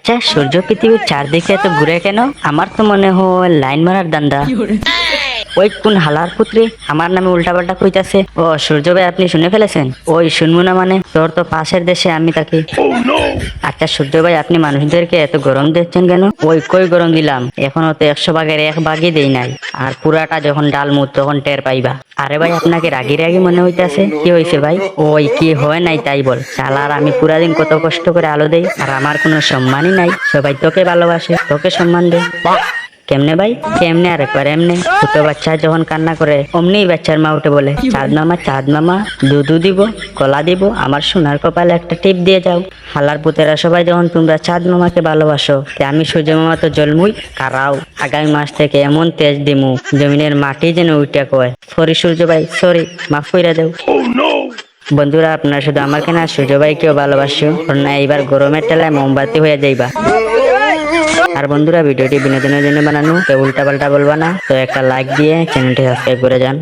আচ্ছা, সূর্য পৃথিবীর চারদিকে এত ঘুরে কেন? আমার তো মনে হয় লাইন মারার দান্দা। ওই কোন হালার পুত্রে আমার নামে উল্টাপাল্টা কইতাছে। ও সূর্য ভাই, আপনি শুনে ফেলেছেন? ওই শুনবো না মানে? তোর তো পাশের দেশে, আমি তাকে। আচ্ছা সূর্য ভাই, আপনি মানুষদেরকে এত গরম দিচ্ছেন কেন? ওই কই গরম দিলাম? এখনো তো 100 ভাগের 1 ভাগই দেই নাই। আর পুরাটা যখন ডাল মুখ তখন টের পাইবা। আরে ভাই, আপনাকে রাগি রাগি মনে হইতাছে। কি হয়েছে ভাই? ওই কি হয় নাই তাই বল। শালার আমি পুরা দিন কত কষ্ট করে আলো দেই, আর আমার কোনো সম্মানই নাই। সবাই তোকে ভালোবাসে, তোকে সম্মান দেয়। কেমনে ভাই? কেমনে? আর একবার এমনে। ছোট বাচ্চা যখন কান্না করে অমনি বাচ্চার মা উঠে বলে, চাঁদ মামা, চাঁদ মামা দুধু দিব, কলা দিব, আমার সোনার কপালে একটা টিপ দিয়ে যাও। হালার পুতেরা সবাই যখন তোমরা চাঁদ মামাকে ভালোবাসো, তে আমি সূর্য মামা তো জলমুই কারাও। আগামী মাস থেকে এমন তেজ দিমু, জমিনের মাটি যেন উইটা কয়। সরি সূর্য ভাই, সরি, মাফ কইরা দেও। বন্ধুরা, আপনারা শুধু আমার কেনা সূর্য ভাইকেও ভালোবাসো, না এইবার গরমের টেলায় মোমবাতি হয়ে যাইবা। আর বন্ধুরা, ভিডিওটি বিনোদনের জন্য বানানো, কেউ উল্টা পাল্টা বলবা না। তো একটা লাইক দিয়ে চ্যানেলটি সাবস্ক্রাইব করে যান।